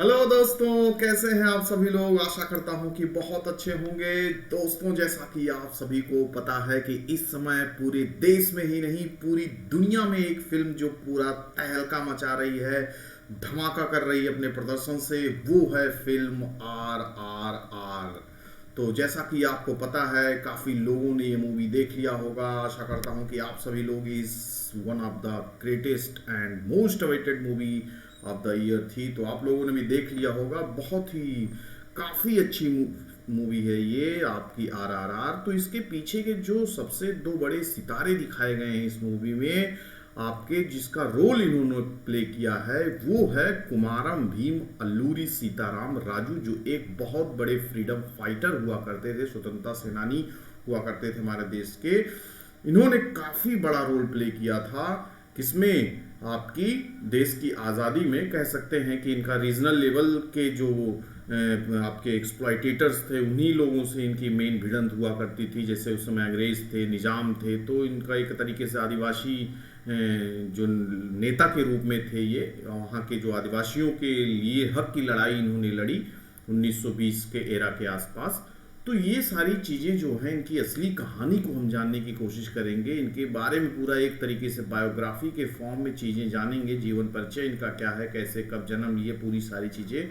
Hello दोस्तों, कैसे हैं आप सभी लोग। आशा करता हूं कि बहुत अच्छे होंगे। दोस्तों, जैसा कि आप सभी को पता है कि इस समय पूरे देश में ही नहीं पूरी दुनिया में एक फिल्म जो पूरा तहलका मचा रही है, धमाका कर रही है अपने प्रदर्शन से, वो है फिल्म RRR। तो जैसा कि आपको पता है, काफ़ी लोगों ने ये मूवी देख लिया होगा। आशा करता हूँ कि आप सभी लोग इस one of the greatest and most awaited movie of the year थी, तो आप लोगों ने भी देख लिया होगा। बहुत ही काफ़ी अच्छी मूवी है ये आपकी RRR। तो इसके पीछे के जो सबसे दो बड़े सितारे दिखाए गए हैं इस मूवी में आपके, जिसका रोल इन्होंने प्ले किया है, वो है कुमारम भीम अल्लूरी सीताराम राजू, जो एक बहुत बड़े फ्रीडम फाइटर हुआ करते थे, स्वतंत्रता सेनानी हुआ करते थे हमारे देश के। इन्होंने काफ़ी बड़ा रोल प्ले किया था, किसमें, आपकी देश की आज़ादी में। कह सकते हैं कि इनका रीजनल लेवल के जो आपके एक्सप्लॉइटेटर्स थे, उन्हीं लोगों से इनकी मेन भिड़ंत हुआ करती थी। जैसे उस समय अंग्रेज थे, निजाम थे, तो इनका एक तरीके से आदिवासी जो नेता के रूप में थे ये, वहाँ के जो आदिवासियों के लिए हक की लड़ाई इन्होंने लड़ी 1920 के एरा के आसपास। तो ये सारी चीज़ें जो हैं, इनकी असली कहानी को हम जानने की कोशिश करेंगे, इनके बारे में पूरा एक तरीके से बायोग्राफी के फॉर्म में चीज़ें जानेंगे। जीवन परिचय इनका क्या है, कैसे कब जन्म लिए, पूरी सारी चीज़ें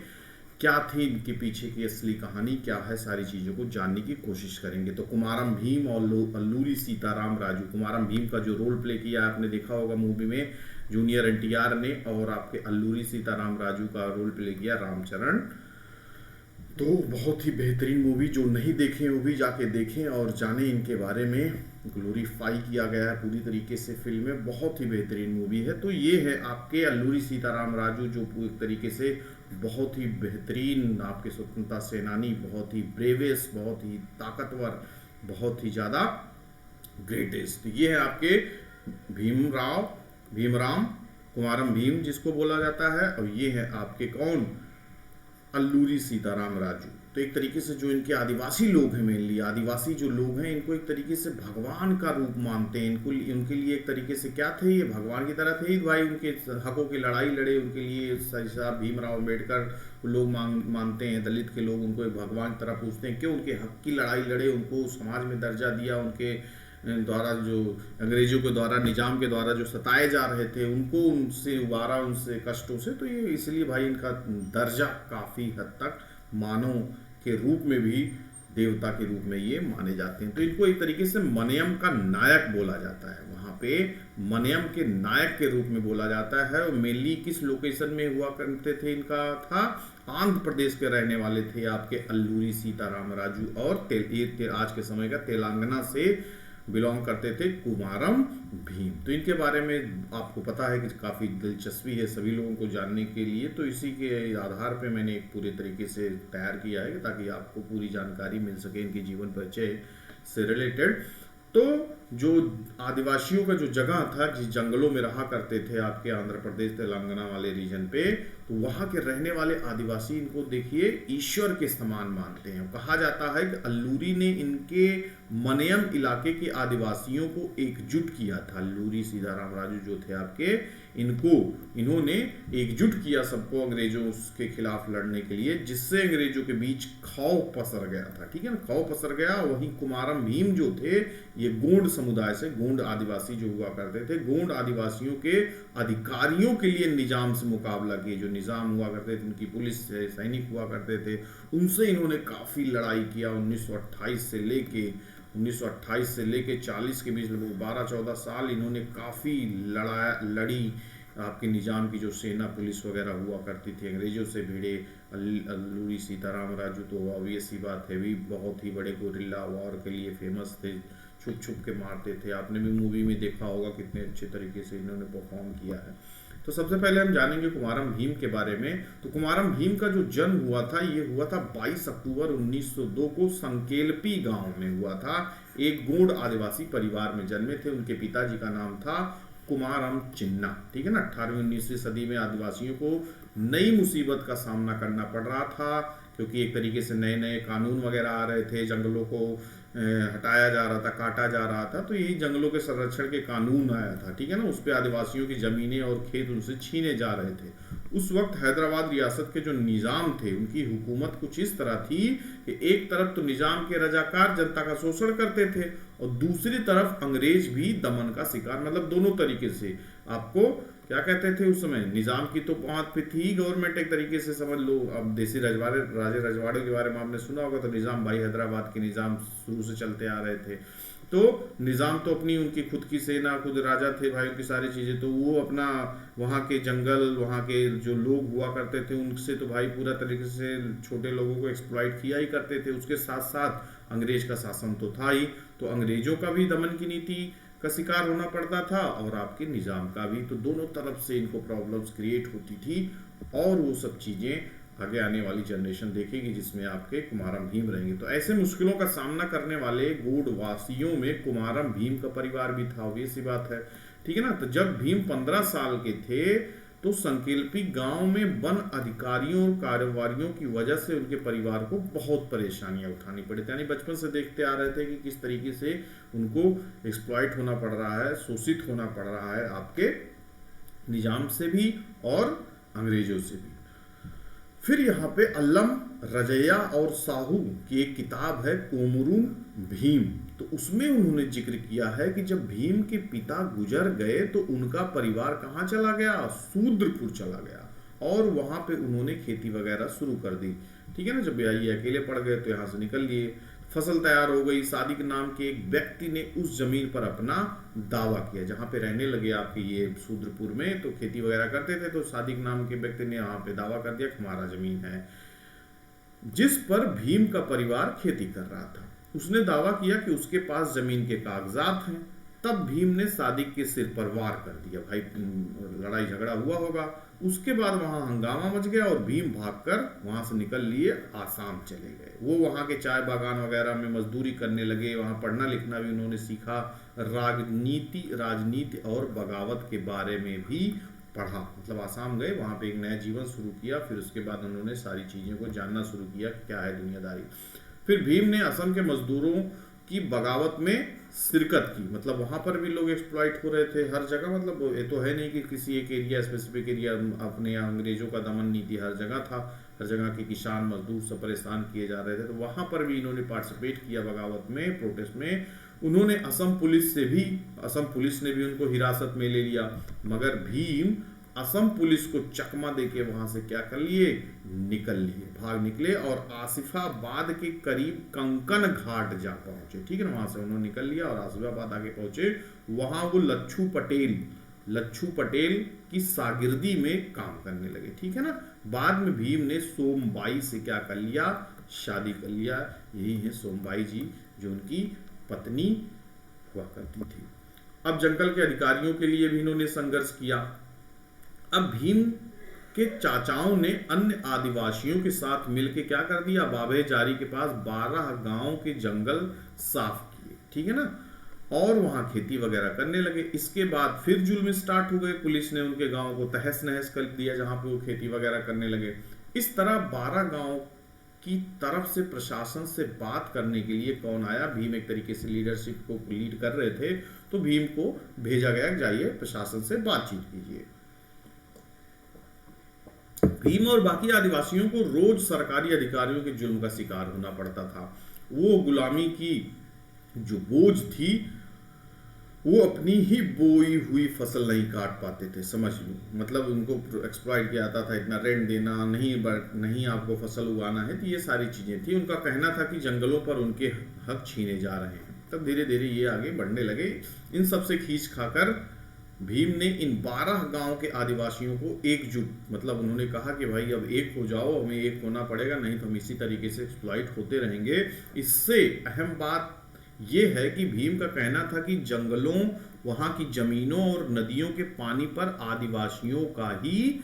क्या थी, इनके पीछे की असली कहानी क्या है, सारी चीज़ों को जानने की कोशिश करेंगे। तो कुमारम भीम और अल्लूरी सीताराम राजू। कुमारम भीम का जो रोल प्ले किया आपने देखा होगा मूवी में, जूनियर NTR ने, और आपके अल्लूरी सीताराम राजू का रोल प्ले किया रामचरण। तो बहुत ही बेहतरीन मूवी, जो नहीं देखें वो भी जाके देखें और जानें इनके बारे में। ग्लोरीफाई किया गया है पूरी तरीके से फिल्म में, बहुत ही बेहतरीन मूवी है। तो ये है आपके अल्लूरी सीताराम राजू, जो एक तरीके से बहुत ही बेहतरीन आपके स्वतंत्रता सेनानी, बहुत ही ब्रेवेस्ट, बहुत ही ताकतवर, बहुत ही ज़्यादा ग्रेटेस्ट। ये है आपके भीमराम कुमारम भीम जिसको बोला जाता है, और ये है आपके कौन, अल्लूरी सीताराम राजू। तो एक तरीके से जो इनके आदिवासी लोग हैं, मेनली आदिवासी जो लोग हैं, इनको एक तरीके से भगवान का रूप मानते हैं। इनको उनके लिए एक तरीके से क्या थे, ये भगवान की तरह थे। भाई उनके हकों की लड़ाई लड़े, उनके लिए साहब भीमराव अम्बेडकर लोग मानते हैं, दलित के लोग उनको एक भगवान की तरह पूछते हैं। क्यों, उनके हक की लड़ाई लड़े, उनको समाज में दर्जा दिया, उनके द्वारा जो अंग्रेजों के द्वारा, निजाम के द्वारा जो सताए जा रहे थे, उनको उनसे उबारा, उनसे कष्टों से। तो ये इसलिए भाई इनका दर्जा काफ़ी हद तक मानव के रूप में भी, देवता के रूप में ये माने जाते हैं। तो इनको एक तरीके से मनयम का नायक बोला जाता है, वहाँ पे मनयम के नायक के रूप में बोला जाता है। और मेनली किस लोकेशन में हुआ करते थे, इनका था आंध्र प्रदेश के रहने वाले थे आपके अल्लूरी सीताराम राजू, और आज के समय का तेलंगाना से बिलोंग करते थे कुमारम भीम। तो इनके बारे में आपको पता है कि काफ़ी दिलचस्पी है सभी लोगों को जानने के लिए। तो इसी के आधार पे मैंने एक पूरे तरीके से तैयार किया है ताकि आपको पूरी जानकारी मिल सके इनके जीवन परिचय से रिलेटेड। तो जो आदिवासियों का जो जगह था, जिस जंगलों में रहा करते थे आपके आंध्र प्रदेश तेलंगाना वाले रीजन पे, तो वहाँ के रहने वाले आदिवासी इनको देखिए ईश्वर के समान मानते हैं। कहा जाता है कि अल्लूरी ने इनके मनयम इलाके के आदिवासियों को एकजुट किया था। अल्लूरी सीताराम राजू जो थे आपके, इन्होंने एकजुट किया सबको अंग्रेजों के खिलाफ लड़ने के लिए, जिससे अंग्रेजों के बीच खौफ पसर गया था। ठीक है ना, खौफ पसर गया। वहीं कुमारम भीम जो थे, ये गोंड समुदाय से, गोंड आदिवासी जो हुआ करते थे, गोंड आदिवासियों के अधिकारियों के लिए निजाम से मुकाबला किए। जो निजाम हुआ करते थे, उनकी पुलिस से सैनिक हुआ करते थे, उनसे इन्होंने काफ़ी लड़ाई किया। 1928 से लेके 40 के बीच लगभग 12-14 साल इन्होंने काफ़ी लड़ी। आपके निजाम की जो सेना पुलिस वगैरह हुआ करती थी, अंग्रेजों से भिड़े। अल्लूरी सीताराम राजू तो ऑब्वियस ही बात है, भी बहुत ही बड़े गोरिल्ला वॉर के लिए फेमस थे, छुप छुप के मारते थे। आपने भी मूवी में देखा होगा कितने अच्छे तरीके से इन्होंने परफॉर्म किया है। तो सबसे पहले हम जानेंगे कुमारम भीम के बारे में। तो कुमारम भीम का जो जन्म हुआ था, ये हुआ था 22 अक्टूबर 1902 को संकेलपी गांव में हुआ था। एक गोंड आदिवासी परिवार में जन्मे थे। उनके पिताजी का नाम था कुमारम चिन्ना। ठीक है ना, 18वीं-19वीं सदी में आदिवासियों को नई मुसीबत का सामना करना पड़ रहा था, क्योंकि एक तरीके से नए नए कानून वगैरह आ रहे थे, जंगलों को हटाया जा रहा था, काटा जा रहा था। तो यही जंगलों के संरक्षण के कानून आया था। ठीक है ना, उस पर आदिवासियों की ज़मीनें और खेत उनसे छीने जा रहे थे। उस वक्त हैदराबाद रियासत के जो निज़ाम थे, उनकी हुकूमत कुछ इस तरह थी कि एक तरफ तो निज़ाम के रजाकार जनता का शोषण करते थे और दूसरी तरफ अंग्रेज भी दमन का शिकार, मतलब दोनों तरीके से। आपको क्या कहते थे उस समय, निज़ाम की तो पहुंच पे थी गवर्नमेंट, एक तरीके से समझ लो। अब देसी रजवाड़े, राजे रजवाड़ों के बारे में आपने सुना होगा, तो निज़ाम भाई हैदराबाद के निज़ाम शुरू से चलते आ रहे थे। तो निज़ाम तो अपनी, उनकी खुद की सेना, खुद राजा थे भाई, उनकी सारी चीज़ें, तो वो अपना वहाँ के जंगल, वहाँ के जो लोग हुआ करते थे उनसे तो भाई पूरा तरीके से छोटे लोगों को एक्सप्लॉइट किया ही करते थे। उसके साथ साथ अंग्रेज का शासन तो था ही, तो अंग्रेजों का भी दमन की नीति का शिकार होना पड़ता था और आपके निज़ाम का भी। तो दोनों तरफ से इनको प्रॉब्लम्स क्रिएट होती थी और वो सब चीज़ें आगे आने वाली जनरेशन देखेगी जिसमें आपके कुमारम भीम रहेंगे। तो ऐसे मुश्किलों का सामना करने वाले गोंड वासियों में कुमारम भीम का परिवार भी था, obvious सी बात है, ठीक है ना। तो जब भीम 15 साल के थे तो संकेल्पी गांव में वन अधिकारियों और कारोबारियों की वजह से उनके परिवार को बहुत परेशानियां उठानी पड़ी। यानी बचपन से देखते आ रहे थे कि किस तरीके से उनको एक्सप्लॉइट होना पड़ रहा है, शोषित होना पड़ रहा है आपके निजाम से भी और अंग्रेजों से भी। फिर यहाँ पे अल्लम रजैया और साहू की एक किताब है कोमरून भीम, तो उसमें उन्होंने जिक्र किया है कि जब भीम के पिता गुजर गए तो उनका परिवार कहाँ चला गया, सूद्रपुर चला गया और वहाँ पे उन्होंने खेती वगैरह शुरू कर दी, ठीक है ना। जब ये अकेले पड़ गए तो यहाँ से निकल लिए, फसल तैयार हो गई। सादिक नाम के एक व्यक्ति ने उस जमीन पर अपना दावा किया जहाँ पे रहने लगे आपके ये सूद्रपुर में, तो खेती वगैरह करते थे। तो सादिक नाम के व्यक्ति ने यहाँ पे दावा कर दिया कि हमारा जमीन है, जिस पर भीम का परिवार खेती कर रहा था। उसने दावा किया कि उसके पास जमीन के कागजात हैं। तब भीम ने सादिक के सिर पर वार कर दिया। भाई लड़ाई झगड़ा हुआ होगा, उसके बाद वहां हंगामा मच गया और भीम भागकर वहां से निकल लिए आसाम चले गए। वो वहां के चाय बागान वगैरह में मजदूरी करने लगे, वहां पढ़ना लिखना भी उन्होंने सीखा, राजनीति और बगावत के बारे में भी पढ़ा। मतलब आसाम गए, वहां पे एक नया जीवन शुरू किया, फिर उसके बाद उन्होंने सारी चीज़ों को जानना शुरू किया कि क्या है दुनियादारी। फिर भीम ने असम के मजदूरों की बगावत में शिरकत की। मतलब वहां पर भी लोग एक्सप्लॉइट हो रहे थे हर जगह। मतलब ये तो है नहीं कि किसी एक एरिया, स्पेसिफिक एरिया, अपने अंग्रेजों का दमन नीति हर जगह था, हर जगह के किसान मजदूर सब परेशान किए जा रहे थे। तो वहां पर भी इन्होंने पार्टिसिपेट किया बगावत में, प्रोटेस्ट में। उन्होंने असम पुलिस ने भी उनको हिरासत में ले लिया, मगर भीम असम पुलिस को चकमा देके वहां से क्या कर लिए, निकल लिए, भाग निकले और आसिफाबाद के करीब कंकन घाट जा पहुंचे, ठीक है ना। वहां से उन्होंने निकल लिया और आसिफाबाद आगे पहुंचे। वहां वो लच्छू पटेल की शागिर्दी में काम करने लगे, ठीक है ना। बाद में भीम ने सोमबाई से क्या कर लिया, शादी कर लिया। यही है सोमबाई जी, जो उनकी पत्नी हुआ करती थी। अब जंगल के अधिकारियों के लिए भी इन्होंने संघर्ष किया। अब भीम के चाचाओं ने अन्य आदिवासियों के साथ मिलकर क्या कर दिया, बाबे जारी के पास 12 गांव के जंगल साफ किए, ठीक है ना, और वहां खेती वगैरह करने लगे। इसके बाद फिर जुल्म स्टार्ट हो गए। पुलिस ने उनके गांव को तहस नहस कर दिया जहां पे वो खेती वगैरह करने लगे। इस तरह 12 गांव की तरफ से प्रशासन से बात करने के लिए कौन आया, भीम एक तरीके से लीडरशिप को लीड कर रहे थे, तो भीम को भेजा गया, जाइए प्रशासन से बातचीत कीजिए। भीम और बाकी आदिवासियों को रोज सरकारी अधिकारियों के जुल्म का शिकार होना पड़ता था। वो गुलामी की जो बोझ थी, वो अपनी ही बोई हुई फसल नहीं काट पाते थे, समझ लो। मतलब उनको एक्सप्लॉइट किया जाता था, इतना रेंट देना, नहीं आपको फसल उगाना है, तो ये सारी चीजें थी। उनका कहना था कि जंगलों पर उनके हक छीने जा रहे हैं। तब धीरे धीरे ये आगे बढ़ने लगे। इन सब से खींच खाकर भीम ने इन 12 गांव के आदिवासियों को एकजुट, मतलब उन्होंने कहा कि भाई अब एक हो जाओ, हमें एक होना पड़ेगा, नहीं तो हम इसी तरीके से एक्सप्लॉइट होते रहेंगे। इससे अहम बात यह है कि भीम का कहना था कि जंगलों, वहां की जमीनों और नदियों के पानी पर आदिवासियों का ही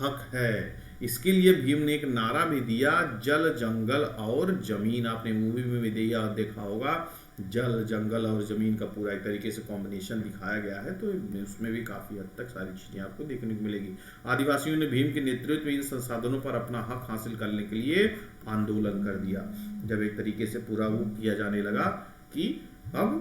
हक है। इसके लिए भीम ने एक नारा भी दिया, जल जंगल और जमीन। आपने मूवी में भी देखा होगा, जल जंगल और जमीन का पूरा एक तरीके से कॉम्बिनेशन दिखाया गया है, तो उसमें भी काफी हद तक सारी चीजें आपको देखने को मिलेगी। आदिवासियों ने भीम के नेतृत्व में इन संसाधनों पर अपना हक हासिल करने के लिए आंदोलन कर दिया। जब एक तरीके से पूरा वो किया जाने लगा कि अब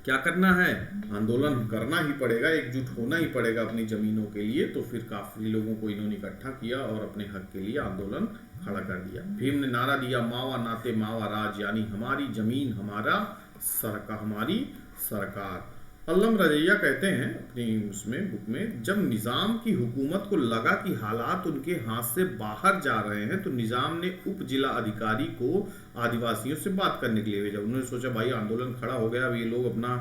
क्या करना है, आंदोलन करना ही पड़ेगा, एकजुट होना ही पड़ेगा अपनी जमीनों के लिए। तो फिर काफी लोगों को इन्होंने इकट्ठा किया और अपने हक के लिए आंदोलन खड़ा कर दिया। भीम ने नारा दिया, मावा नाते मावा राज, यानी हमारी जमीन हमारा सरकार, हमारी सरकार। अल्लम रजैया कहते हैं अपनी उसमें बुक में, जब निज़ाम की हुकूमत को लगा कि हालात उनके हाथ से बाहर जा रहे हैं तो निज़ाम ने उप जिला अधिकारी को आदिवासियों से बात करने के लिए भेजा। उन्होंने सोचा भाई आंदोलन खड़ा हो गया, अब ये लोग अपना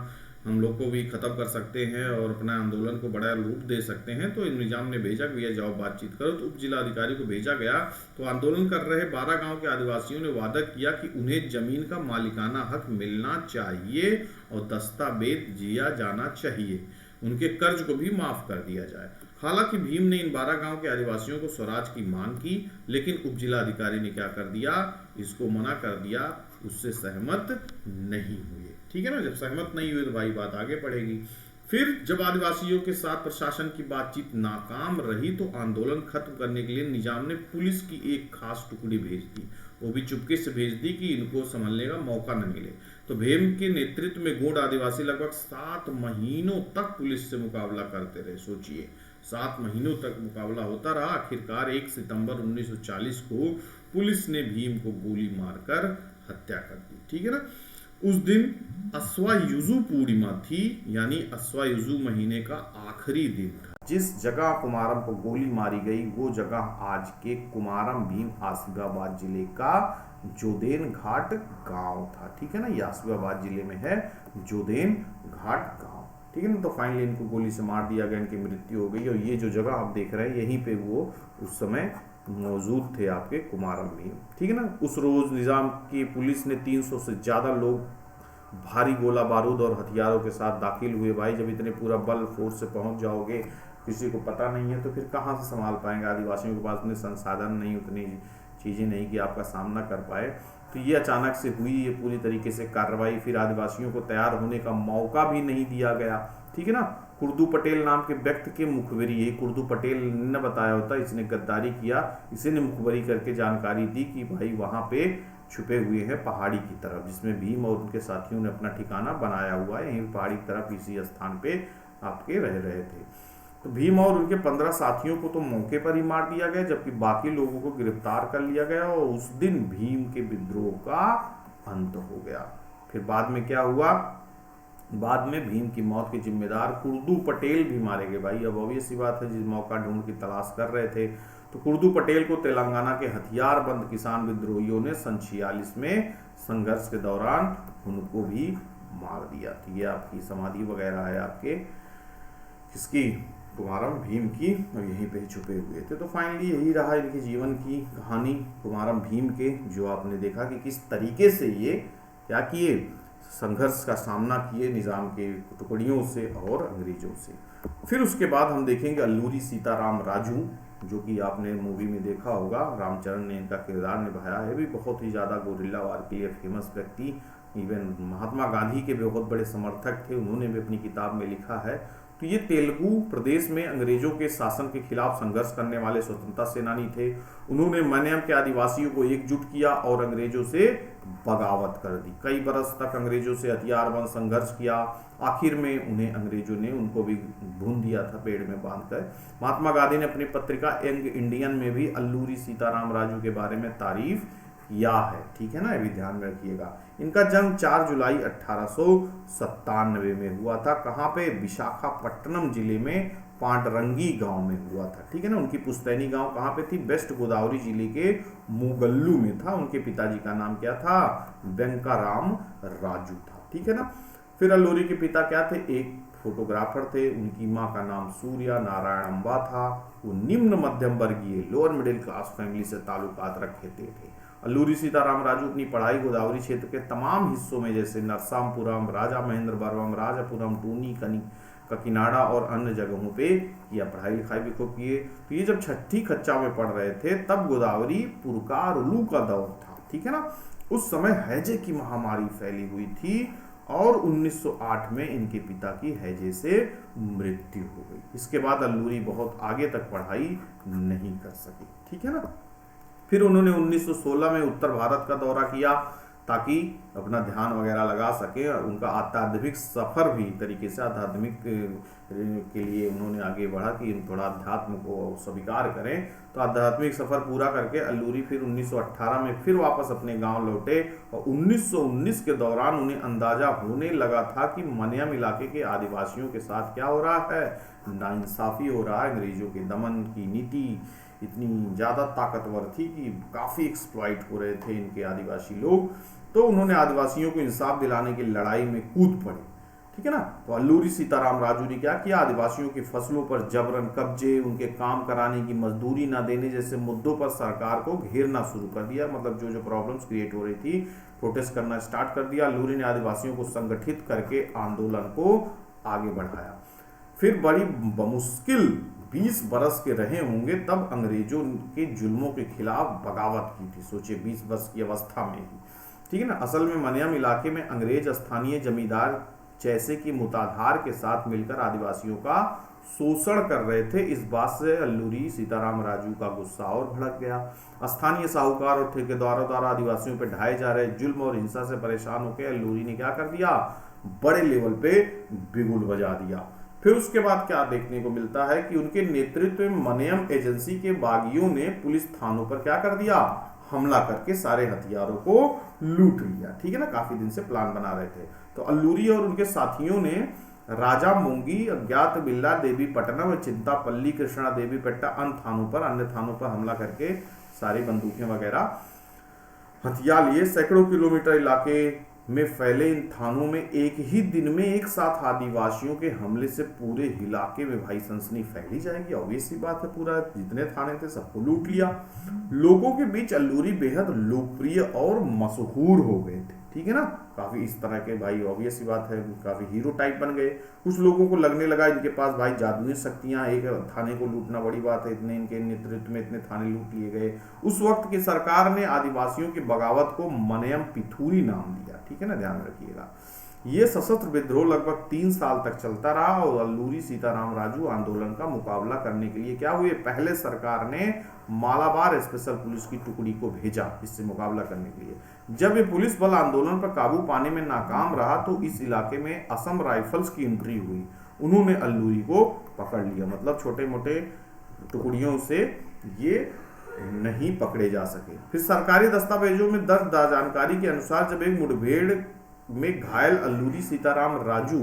हम लोग को भी ख़त्म कर सकते हैं और अपना आंदोलन को बड़ा रूप दे सकते हैं। तो निज़ाम ने भेजा कि भैया जाओ बातचीत करो। तो उप जिला अधिकारी को भेजा गया। तो आंदोलन कर रहे 12 गांव के आदिवासियों ने वादा किया कि उन्हें जमीन का मालिकाना हक मिलना चाहिए और दस्तावेज दिया जाना चाहिए, उनके कर्ज को भी माफ कर दिया जाए। हालांकि भीम ने इन 12 गांव के आदिवासियों को स्वराज की मांग की, लेकिन उप जिला अधिकारी ने क्या कर दिया, इसको मना कर दिया, उससे सहमत नहीं हुए। ठीक है ना, जब सहमत नहीं हुए तो भाई बात आगे बढ़ेगी। फिर जब आदिवासियों के साथ प्रशासन की बातचीत नाकाम रही तो आंदोलन खत्म करने के लिए निजाम ने पुलिस की एक खास टुकड़ी भेज दी, वो भी चुपके से भेज दी कि इनको संभलने का मौका न मिले। तो भीम के नेतृत्व में गोंड आदिवासी लगभग 7 महीनों तक पुलिस से मुकाबला करते रहे। सोचिए 7 महीनों तक मुकाबला होता रहा। आखिरकार 1 सितंबर 1940 को पुलिस ने भीम को गोली मारकर हत्या कर दी। ठीक है ना। उस दिन अस्वायुजु पूर्णिमा थी, यानी अस्वायुजु महीने का आखिरी दिन था। जिस जगह कुमारम को गोली मारी गई वो जगह आज के कुमारम भीम आसिफाबाद जिले का जोदेन घाट गांव था। ठीक है ना, ये आसिफाबाद जिले में है जोदेन घाट गांव। ठीक है ना। तो फाइनली इनको गोली से मार दिया गया, इनकी मृत्यु हो गई। और ये जो जगह आप देख रहे हैं यहीं पे वो उस समय मौजूद थे आपके कुमारम भीम। ठीक है ना। उस रोज निजाम की पुलिस ने 300 से ज्यादा लोग भारी गोला बारूद और हथियारों के साथ दाखिल हुए। भाई जब इतने पूरा बल फोर्स से पहुंच जाओगे, किसी को पता नहीं है तो फिर कहाँ से संभाल पाएंगे। आदिवासियों के पास उतने संसाधन नहीं, उतनी चीज़ें नहीं कि आपका सामना कर पाए। तो ये अचानक से हुई ये पूरी तरीके से कार्रवाई। फिर आदिवासियों को तैयार होने का मौका भी नहीं दिया गया। ठीक है ना। कुर्दू पटेल नाम के व्यक्ति के मुखबिरी, ये कुर्दू पटेल ने बताया होता, इसने गद्दारी किया, इसी ने मुखबिरी करके जानकारी दी कि भाई वहाँ पे छुपे हुए हैं पहाड़ी की तरफ, जिसमें भीम और उनके साथियों ने अपना ठिकाना बनाया हुआ है। यहीं पहाड़ी की तरफ इसी स्थान पे आपके रह रहे थे। तो भीम और उनके 15 साथियों को तो मौके पर ही मार दिया गया, जबकि बाकी लोगों को गिरफ्तार कर लिया गया और उस दिन भीम के विद्रोह का अंत हो गया। फिर बाद में क्या हुआ, बाद में भीम की मौत के जिम्मेदार कुर्दू पटेल भी मारे गए। भाई अब ऑब्वियस सी बात है, जिस मौका ढूंढ की तलाश कर रहे थे। तो कुर्दू पटेल को तेलंगाना के हथियारबंद किसान विद्रोहियों ने सन 46 में संघर्ष के दौरान उनको भी मार दिया। तो ये आपकी समाधि वगैरह है आपके किसकी, कुमारम भीम की, और यहीं पे ही छुपे हुए थे। तो फाइनली यही रहा इनके जीवन की कहानी कुमारम भीम के, जो आपने देखा कि किस तरीके से ये क्या किए, संघर्ष का सामना किए निज़ाम के टुकड़ियों से और अंग्रेजों से। फिर उसके बाद हम देखेंगे अल्लूरी सीताराम राजू, जो कि आपने मूवी में देखा होगा, रामचरण ने इनका किरदार निभाया है। भी बहुत ही ज़्यादा गोरिल्ला वार के लिए फेमस व्यक्ति, इवन महात्मा गांधी के बहुत बड़े समर्थक थे, उन्होंने भी अपनी किताब में लिखा है। तो ये तेलुगु प्रदेश में अंग्रेजों के शासन के खिलाफ संघर्ष करने वाले स्वतंत्रता सेनानी थे। उन्होंने मनियम के आदिवासियों को एकजुट किया और अंग्रेजों से बगावत कर दी। कई बरस तक अंग्रेजों से हथियारबंद संघर्ष किया। आखिर में उन्हें अंग्रेजों ने उनको भी भून दिया था पेड़ में बांधकर। महात्मा गांधी ने अपनी पत्रिका यंग इंडियन में भी अल्लूरी सीताराम राजू के बारे में तारीफ किया है। ठीक है ना, ये भी ध्यान में रखिएगा। इनका जन्म 4 जुलाई 1897 में हुआ था। कहाँ पे, विशाखापट्टनम जिले में पांडरंगी गांव में हुआ था। ठीक है ना। उनकी पुश्तैनी गांव कहाँ पे थी, वेस्ट गोदावरी जिले के मुगल्लू में था। उनके पिताजी का नाम क्या था, वेंकाराम राजू था। ठीक है ना। फिर अल्लूरी के पिता क्या थे, एक फोटोग्राफर थे। उनकी माँ का नाम सूर्या नारायण अम्बा था। वो निम्न मध्यम वर्गीय लोअर मिडिल क्लास फैमिली से ताल्लुकात रखते थे। अल्लूरी सीताराम राजू अपनी पढ़ाई गोदावरी क्षेत्र के तमाम हिस्सों में, जैसे नरसापुरम, राजा महेंद्रवरम, राजापुरम, टूनी, ककिनाडा और अन्य जगहों पे किया। पढ़ाई लिखाई भी खूब किए। तो ये जब 6ठी कक्षा में पढ़ रहे थे तब गोदावरी पुरकारुलू का दौर था। ठीक है ना। उस समय हैजे की महामारी फैली हुई थी और 1908 में इनके पिता की हैजे से मृत्यु हो गई। इसके बाद अल्लूरी बहुत आगे तक पढ़ाई नहीं कर सके। ठीक है ना। फिर उन्होंने 1916 में उत्तर भारत का दौरा किया। ताकि अपना ध्यान वगैरह लगा सके। और उनका आध्यात्मिक सफ़र भी तरीके से आध्यात्मिक के लिए उन्होंने आगे बढ़ा कि थोड़ा अध्यात्म को स्वीकार करें। तो आध्यात्मिक सफ़र पूरा करके अल्लूरी फिर 1918 में फिर वापस अपने गांव लौटे और 1919 के दौरान उन्हें अंदाजा होने लगा था कि मनियम इलाके के आदिवासियों के साथ क्या हो रहा है, नाइंसाफ़ी हो रहा है। अंग्रेजों के दमन की नीति इतनी ज़्यादा ताकतवर थी कि काफ़ी एक्सप्लॉइट हो रहे थे इनके आदिवासी लोग। तो उन्होंने आदिवासियों को इंसाफ दिलाने की लड़ाई में कूद पड़े, ठीक है ना। तो अल्लूरी सीताराम राजू ने क्या किया, आदिवासियों की फसलों पर जबरन कब्जे, उनके काम कराने की मजदूरी ना देने जैसे मुद्दों पर सरकार को घेरना शुरू कर दिया। मतलब जो जो प्रॉब्लम्स क्रिएट हो रही थी, प्रोटेस्ट करना स्टार्ट कर दिया। अल्लूरी ने आदिवासियों को संगठित करके आंदोलन को आगे बढ़ाया। फिर बड़ी बमुश्किल 20 बरस के रहे होंगे तब अंग्रेजों के जुल्मों के खिलाफ बगावत की थी। सोचिए 20 वर्ष की अवस्था में ही, ठीक है ना। असल में मनियम इलाके में अंग्रेज स्थानीय जमींदार जैसे कि मुताधार के साथ मिलकर आदिवासियों का शोषण कर रहे थे। इस बात से अल्लूरी सीताराम राजू का गुस्सा और भड़क गया। स्थानीय साहूकार और ठेकेदारों द्वारा आदिवासियों पर ढाए जा रहे जुल्म और हिंसा से परेशान होकर अल्लूरी ने क्या कर दिया, बड़े लेवल पे बिगुल बजा दिया। फिर उसके बाद क्या देखने को मिलता है कि उनके नेतृत्व में मनियम एजेंसी के बागियों ने पुलिस थानों पर क्या कर दिया, हमला करके सारे हथियारों को लूट लिया, ठीक है ना। काफी दिन से प्लान बना रहे थे। तो अल्लूरी और उनके साथियों ने राजा मूंगी, अज्ञात बिल्ला देवी पटनम और चिंतापल्ली कृष्णा देवी पेट्टा अन्य थानों पर हमला करके सारी बंदूकें वगैरह हथियार लिए सैकड़ों किलोमीटर इलाके में फैले इन थानों में एक ही दिन में एक साथ आदिवासियों के हमले से पूरे इलाके में भाई सनसनी फैली जाएगी। ऑब्वियस सी बात है, पूरा जितने थाने थे सबको लूट लिया। लोगों के बीच अल्लूरी बेहद लोकप्रिय और मशहूर हो गए थे, ठीक है ना। काफी इस तरह के भाई ऑब्वियस सी बात है काफी हीरो टाइप बन गए। कुछ लोगों को लगने लगा इनके पास भाई जादुई शक्तियां, एक थाने को लूटना बड़ी बात है, इतने इनके नेतृत्व में इतने थाने लूट लिए गए। उस वक्त की सरकार ने आदिवासियों की बगावत को मनयम पिथूरी नाम दिया, ठीक है ना, ध्यान रखिएगा। ये सशस्त्र विद्रोह लगभग 3 साल तक चलता रहा और अल्लूरी सीताराम राजू आंदोलन का मुकाबला करने के लिए क्या हुए, पहले सरकार ने मालाबार स्पेशल पुलिस की टुकड़ी को भेजा इससे मुकाबला करने के लिए। जब ये पुलिस बल आंदोलन पर काबू पाने में नाकाम रहा तो इस इलाके में असम राइफल्स की एंट्री हुई। उन्होंने अल्लूरी को पकड़ लिया। मतलब छोटे मोटे टुकड़ियों से ये नहीं पकड़े जा सके। फिर सरकारी दस्तावेजों में दर्ज जानकारी के अनुसार जब एक मुठभेड़ में घायल अल्लूरी सीताराम राजू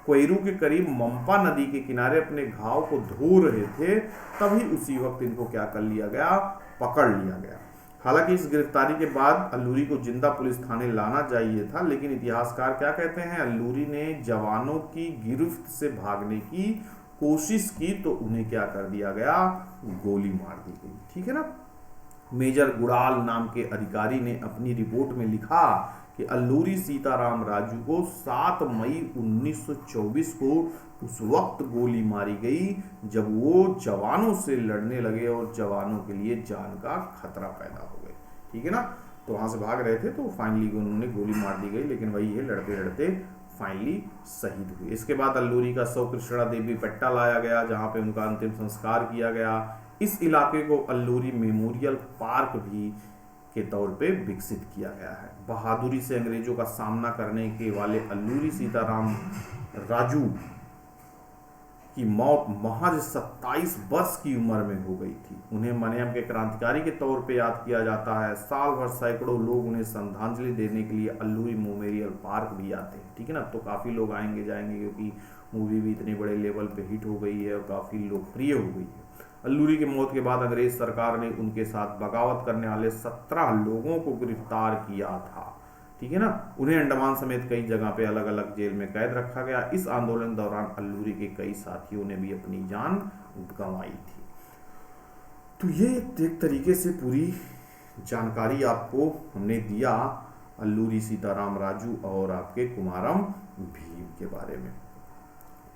कोयरू के करीब मंपा नदी के किनारे अपने घाव को धो रहे थे, तभी उसी वक्त इनको क्या कर लिया गया, पकड़ लिया गया। हालांकि इस गिरफ्तारी के बाद अल्लूरी को जिंदा पुलिस थाने लाना चाहिए था, लेकिन इतिहासकार क्या कहते हैं, अल्लूरी ने जवानों की गिरफ्त से भागने की कोशिश की तो उन्हें क्या कर दिया गया, गोली मार दी गई, ठीक है ना। मेजर गुड़ाल नाम के अधिकारी ने अपनी रिपोर्ट में लिखा कि अल्लूरी सीताराम राजू को 7 मई 1924 को उस वक्त गोली मारी गई जब वो जवानों से लड़ने लगे और जवानों के लिए जान का खतरा पैदा हो गया, ठीक है ना। तो वहां से भाग रहे थे तो फाइनली उन्होंने गोली मार दी गई, लेकिन वही है लड़ते लड़ते फाइनली शहीद हुए। इसके बाद अल्लूरी का शव कृष्णा देवी पेट्टा लाया गया जहां पे उनका अंतिम संस्कार किया गया। इस इलाके को अल्लूरी मेमोरियल पार्क भी के तौर पे विकसित किया गया है। बहादुरी से अंग्रेजों का सामना करने के वाले अल्लूरी सीताराम राजू की मौत महज 27 वर्ष की उम्र में हो गई थी। उन्हें मनियम के क्रांतिकारी के तौर पे याद किया जाता है। साल भर सैकड़ों लोग उन्हें श्रद्धांजलि देने के लिए अल्लूरी मेमोरियल पार्क भी आते हैं, ठीक है ना। तो काफ़ी लोग आएंगे जाएंगे क्योंकि मूवी भी इतने बड़े लेवल पे हिट हो गई है और काफ़ी लोकप्रिय हो गई है। अल्लूरी की मौत के बाद अंग्रेज सरकार ने उनके साथ बगावत करने वाले 17 लोगों को गिरफ्तार किया था, ठीक है ना। उन्हें अंडमान समेत कई जगह पे अलग अलग जेल में कैद रखा गया। इस आंदोलन के दौरान अल्लूरी के कई साथियों ने भी अपनी जान गंवाई थी। तो ये एक तरीके से पूरी जानकारी आपको हमने दिया अल्लूरी सीताराम राजू और आपके कुमारम भीम के बारे में।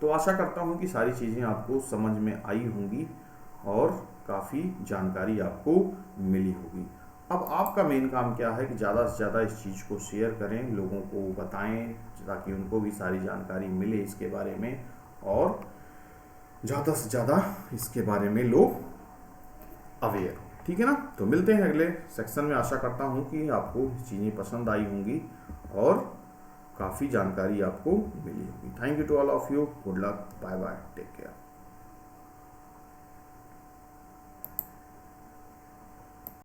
तो आशा करता हूँ कि सारी चीज़ें आपको समझ में आई होंगी और काफ़ी जानकारी आपको मिली होगी। अब आपका मेन काम क्या है कि ज़्यादा से ज़्यादा इस चीज़ को शेयर करें, लोगों को बताएं ताकि उनको भी सारी जानकारी मिले इसके बारे में और ज़्यादा से ज़्यादा इसके बारे में लोग अवेयर हो। ठीक है ना। तो मिलते हैं अगले सेक्शन में। आशा करता हूँ कि आपको चीज़ें पसंद आई होंगी और काफ़ी जानकारी आपको मिली होगी। Thank you to all of you. Good luck, bye bye, take care.